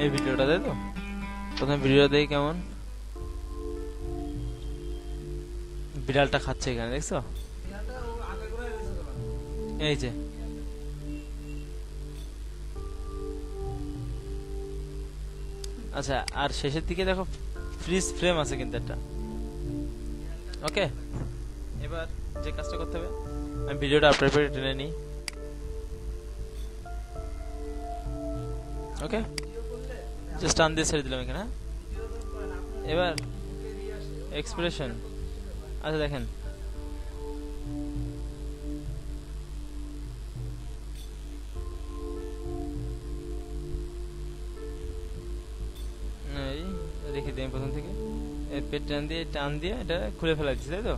এই ভিডিওটা, তাই তো? প্রথমে ভিডিও দেখি কেমন। বিড়ালটা খাচ্ছে এখানে, দেখছো? এই যে আচ্ছা, আর শেষের দিকে দেখো ফ্রিজ ফ্রেম আছে কিন্তু একটা। ওকে, এবার যে কাজটা করতে হবে, আমি ভিডিওটা আপনার পেটে টেনে নিই। ওকে, জাস্ট টান দিয়ে ছেড়ে দিলাম এখানে, হ্যাঁ? এবার এক্সপ্রেশন, আচ্ছা দেখেন, এই রেখে দিই প্রথম থেকে, পেট টান দিয়ে এটা খুলে ফেলা দিচ্ছি, তাই তো?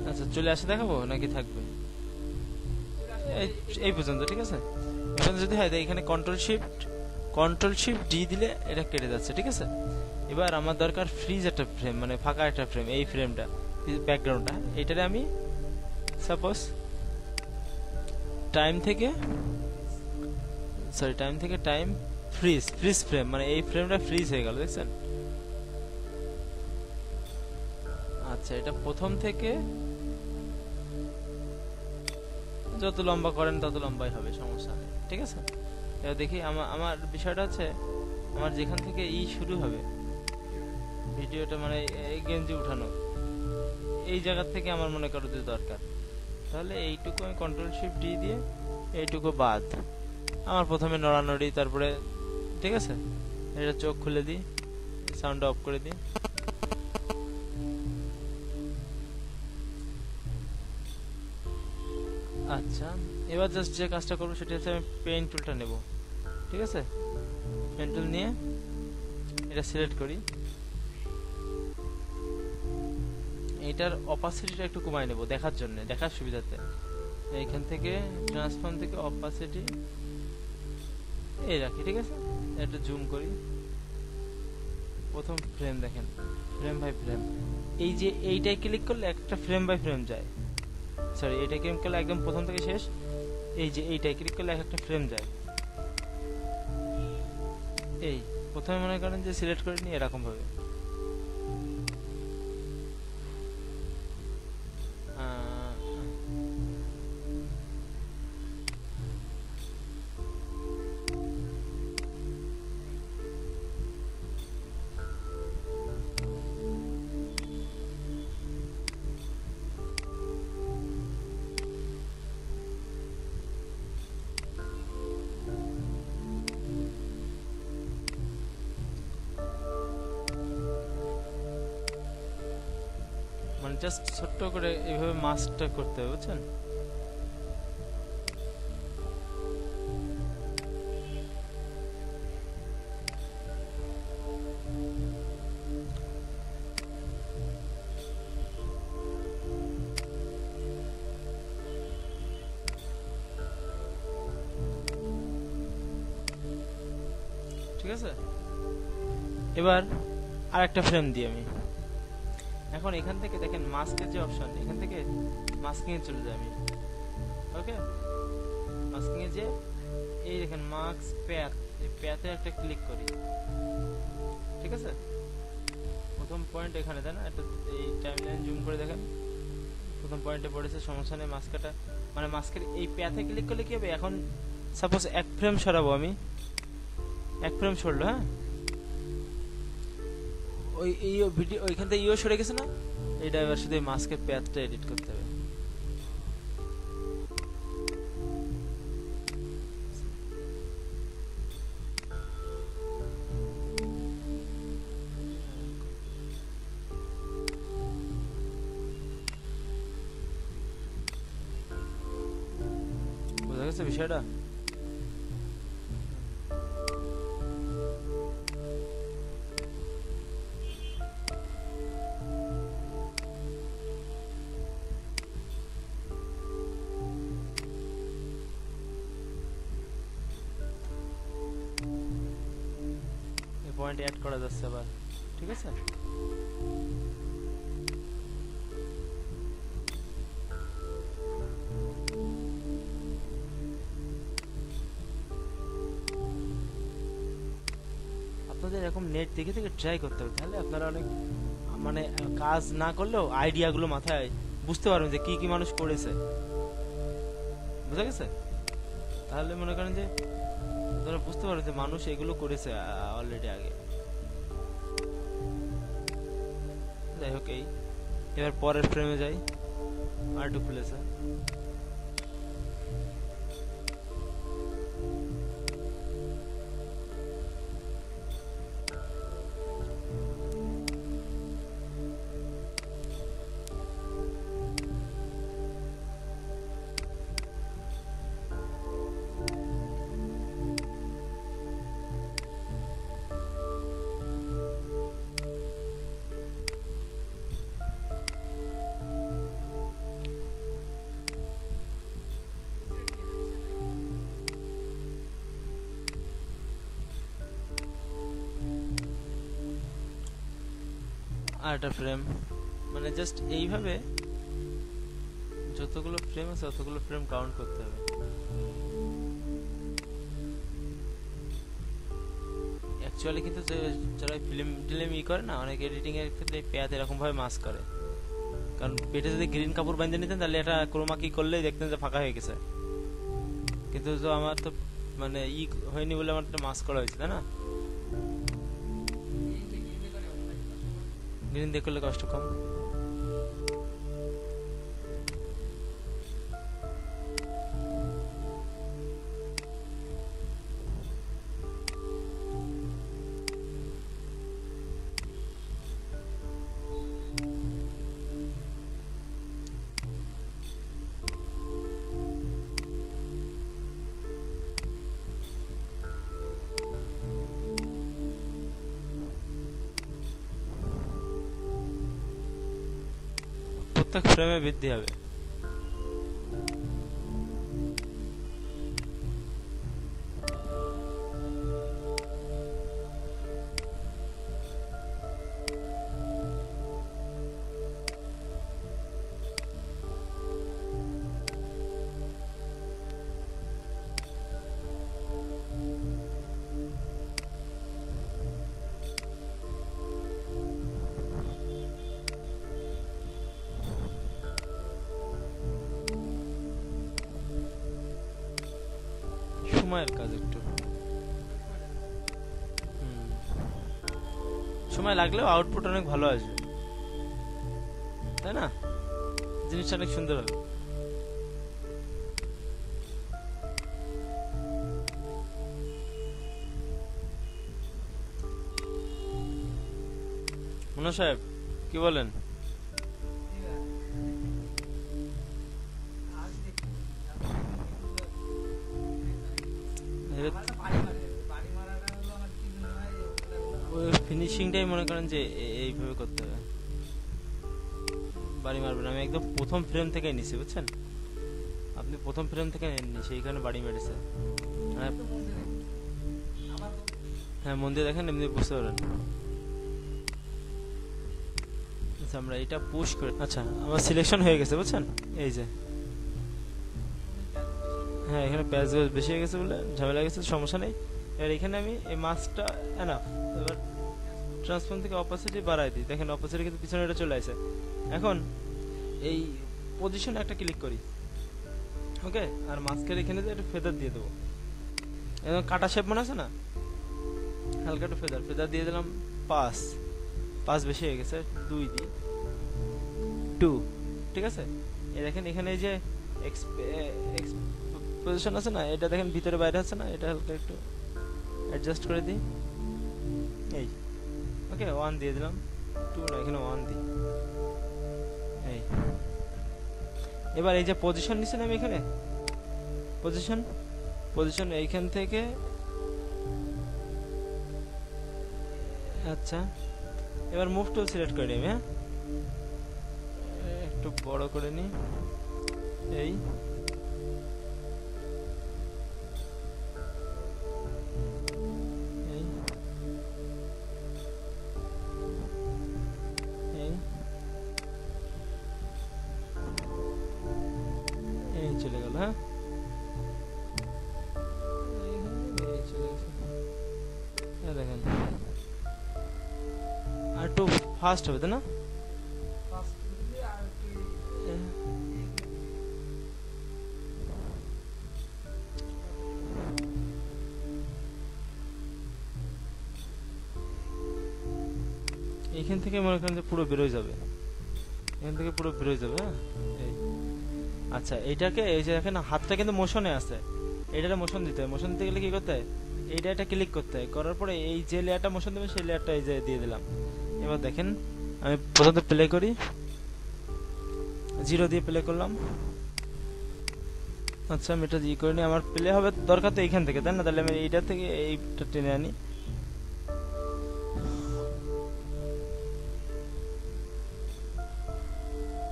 আচ্ছা, চলে আসে দেখাবো নাকি থাকবে? এই পর্যন্ত ঠিক আছে। এখন যদি হয় এখানে কন্ট্রোল শিফট ডি দিলে এটা কেটে যাচ্ছে, ঠিক আছে? এবার আমার দরকার ফ্রিজ একটা ফ্রেম, মানে ফাঁকা একটা ফ্রেম, এই ফ্রেমটা ব্যাকগ্রাউন্ডটা, এটারে আমি সাপোজ টাইম থেকে টাইম ফ্রিজ ফ্রেম, মানে এই ফ্রেমটা ফ্রিজ হয়ে গেল, দেখছেন? আচ্ছা, এটা প্রথম থেকে যত লম্বা করেন তত লম্বাই হবে, সমস্যা নেই, ঠিক আছে? এবার দেখি আমার বিষয়টা হচ্ছে, আমার যেখান থেকে শুরু হবে ভিডিওটা, মানে এই গেঞ্জি উঠানো, এই জায়গা থেকে আমার মনে করো যে দরকার, তাহলে এইটুকু আমি কন্ট্রোল শিফট ডি দিয়ে এইটুকু বাদ, আমার প্রথমে নড়ানড়ি, তারপরে ঠিক আছে, এটা চোখ খুলে দিই, সাউন্ড অফ করে দিই। আচ্ছা, এবার জাস্ট যে কাজটা করবো সেটা হচ্ছে আমি পেইন্ট টুলটা নেব, ঠিক আছে? পেইন্ট টুল নিয়ে এটা সিলেক্ট করি, এটার অপাসিটিটা একটু কমাই নেব দেখার জন্য, দেখার সুবিধাতে। এইখান থেকে ট্রান্সফর্ম থেকে অপাসিটি এই রাখি, ঠিক আছে? একটু জুম করি, প্রথম ফ্রেম দেখেন, ফ্রেম বাই ফ্রেম, এই যে এইটাই ক্লিক করলে একটা ফ্রেম বাই ফ্রেম যায়, সরি এইটাই ক্লিক করলে একদম প্রথম থেকে শেষ, এই যে এইটাই ক্লিক করলে একটা ফ্রেম যায়। এই প্রথমে মনে করেন যে সিলেক্ট করে নিই এরকম ভাবে, মানে জাস্ট ছোট্ট করে এইভাবে মাস্কটা করতে হবে, বুঝছেন? ঠিক আছে, এবার আর একটা ফ্রেম দিই আমি। এখন এখান থেকে দেখেন মাস্কের যে অপশন, এখান থেকে মাস্কিং এ চলে যাই আমি। ওকে, মাস্কিং এ যে এই দেখেন মাস্ক প্যাথ, এই প্যাথে একটা ক্লিক করি, ঠিক আছে? প্রথম পয়েন্ট এখানে, তাই না? একটা এই টাইমলাইন জুম করে দেখেন, প্রথম পয়েন্টে পড়েছে, সমস্যা নেই। মাস্কটা মানে মাস্কের এই প্যাথে ক্লিক করলে কি হবে, এখন সাপোজ এক ফ্রেম সরাবো আমি, এক ফ্রেম সরলো, হ্যাঁ? ওই এই ভিডিও ওইখান থেকে সরে গেছে না, এটা এবার শুধু মাস্কের প্যাথটা এডিট করতে হবে। বোঝা গেছে বিষয়টা? পয়েন্ট অ্যাড করা যাচ্ছে আবার, ঠিক আছে? এরকম নেট দেখে থেকে ট্রাই করতে হবে, তাহলে আপনারা অনেক মানে কাজ না করলেও আইডিয়াগুলো মাথায় বুঝতে পারবেন যে কি কি মানুষ করেছে, বুঝা গেছে? তাহলে মনে করেন যে আপনারা বুঝতে পারবেন যে মানুষ এগুলো করেছে অলরেডি আগে। যাই হোক, এই এবার পরের ফ্রেমে যাই, আর টু প্লেসে। আর একটা ফ্রেম, মানে জাস্ট এইভাবে যতগুলো ফ্রেম আছে ততগুলো ফ্রেম কাউন্ট করতে হবে। অ্যাকচুয়ালি কিন্তু যারা ফিল্ম টিলিম করে না, অনেক এডিটিং এর ক্ষেত্রে পেয়াত এরকম ভাবে মাস্ক করে, কারণ পেটে যদি গ্রিন কাপড় বাঁধে নিতেন তাহলে এটা ক্রোমা কি করলেই দেখতেন যে ফাঁকা হয়ে গেছে, কিন্তু তো আমার তো মানে হয়নি বলে আমার মাস্ক করা হয়েছে, তাই না? গ্রিন দিয়ে করলে কষ্ট কম। প্রত্যেক ফ্রেমে বৃদ্ধি হবে। সময়ের কাজ, একটু সময় লাগলেও আউটপুট অনেক ভালো আসবে, তাই না? জিনিসটা অনেক সুন্দর হবে। মনোজ সাহেব কি বলেন? ফিনিশিংটাই মনে করেন যে এইভাবে করতে হবে, বাড়ি মারবেন। আমি একদম প্রথম ফ্রেম থেকে নিছি, বুঝছেন? আপনি প্রথম ফ্রেম থেকে নেননি, সেইখানে বাড়ি মেরেছে। হ্যাঁ, মন দিয়ে দেখেন, এমনি বুঝতে পারেন। আচ্ছা, আমরা এটা পুশ করে, আচ্ছা আমার সিলেকশন হয়ে গেছে, বুঝছেন? এই যে হ্যাঁ, এখানে প্যাচ বেশি হয়ে গেছে বলে ঝামেলা গেছে, সমস্যা নেই। এবার এখানে আমি এই মাছটা এনাফ, এবার ট্রান্সফর্ম থেকে অপোসিটি বাড়াই দিই, দেখেন অপোসিটি কিন্তু পিছনে এটা চলে আসে। এখন এই পজিশনে একটা ক্লিক করি, ওকে, আর মাস্কের এখানে একটু ফেদার দিয়ে দেবো, এবং কাটা শেপ মনে আছে না, হালকা একটু ফেদার দিয়ে দিলাম। 5 বেশি হয়ে গেছে, 2 দিই, 2, ঠিক আছে? এই দেখেন এখানে এই যে পজিশন আছে না, এটা দেখেন ভিতরে বাইরে আছে না, এটা হালকা একটু অ্যাডজাস্ট করে দিই, এই ওকে, 1 দিয়ে দিলাম, 2 না, এখানে 1 দিই, এই। এবার এই যে পজিশন নিছেন আমি এখানে, পজিশন এইখান থেকে, আচ্ছা এবার মুভ টুল সিলেক্ট করে নিই, হ্যাঁ একটু বড় করে নিই, এই চলে গেল, হ্যাঁ দেখেন ফাস্ট হবে তাই না? এখান থেকে মনে করেন যে পুরো বেরোয় যাবে, এখান থেকে পুরো বেরোয় যাবে। হ্যাঁ এই আচ্ছা, এইটাকে এই যে দেখেন হাতটা কিন্তু মোশনে আছে, এইটাতে মোশন দিতে হয়। মোশন দিতে গেলে কি করতে হয়, এইটা একটা ক্লিক করতে হয়, করার পরে এই যে লেয়ারটা মোশন দেবে সেই লেয়ারটা এই যে দিয়ে দিলাম। এবার দেখেন আমি প্রথমত প্লে করি, 0 দিয়ে প্লে করলাম। আচ্ছা আমি এটা দিয়ে করে নিই, আমার প্লে হবে দরকার তো এইখান থেকে তাই না, তাহলে আমি এইটা থেকে এইটা টেনে আনি।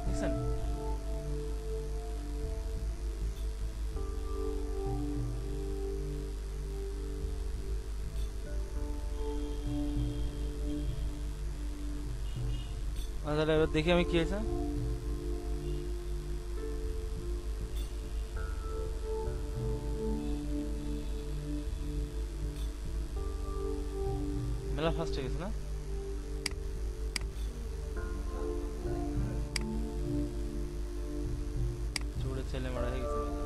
দেখছেন তাহলে এবার দেখি আমি কি হয়েছে। মেলা ফাস্ট হয়ে গেছে না? চোরে ছেলে মারা হয়ে গেছে মেলা।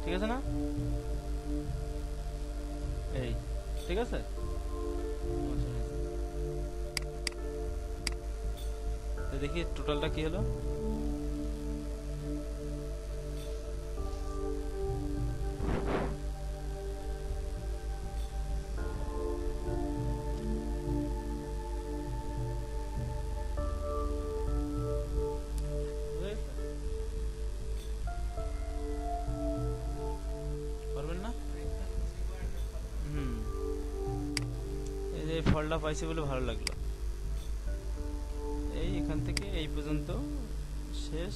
ঠিক আছে না? এই ঠিক আছে, দেখি টোটালটা কি হলো। পারবেন না? এই যে ফলটা পাইছে বলে ভালো লাগলো। এই এখান থেকে এই পর্যন্ত শেষ।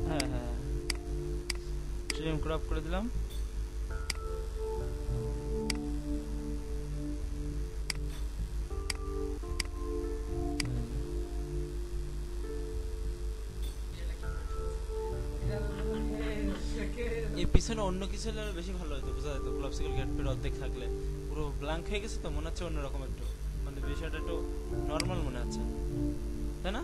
হ্যাঁ হ্যাঁ, ট্রিম ক্রপ করে দিলাম। এই পিছনে অন্য কিছু হলে বেশি ভালো হতো, বোঝা যেত। ক্লাবসিক্যাল গেট অর্ধেক থাকলে পুরো ব্ল্যাঙ্ক হয়ে গেছে তো মনে হচ্ছে অন্যরকম একটু, মানে বিষয়টা একটু নর্মাল মনে হচ্ছে তাই না?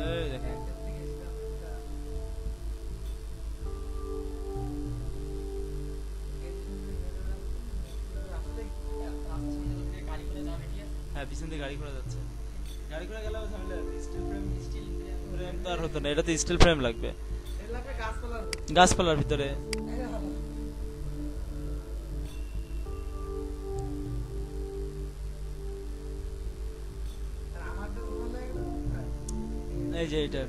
এই দেখেন হ্যাঁ, পিছন দিয়ে গাড়ি ঘোড়া যাচ্ছে, গাড়ি ঘোড়া গেলে স্টিল ফ্রেম তো আর হতো না, এটা তো স্টিল ফ্রেম লাগবে গাছপালার ভিতরে। এই যে এটা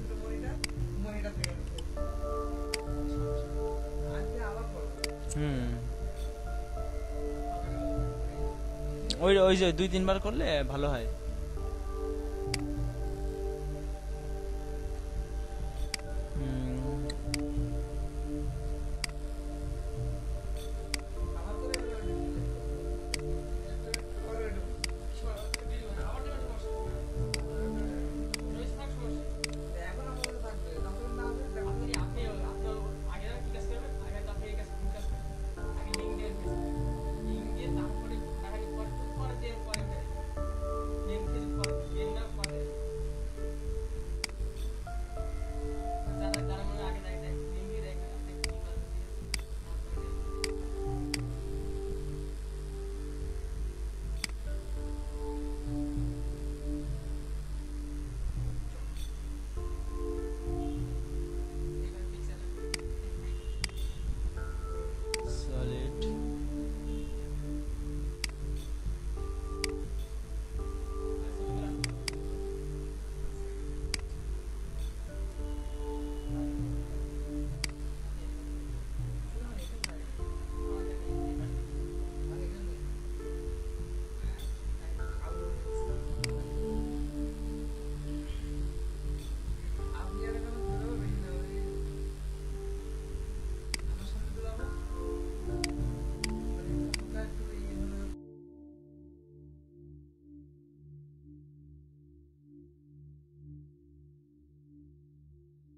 ওই ওই যে 2-3 বার করলে ভালো হয়।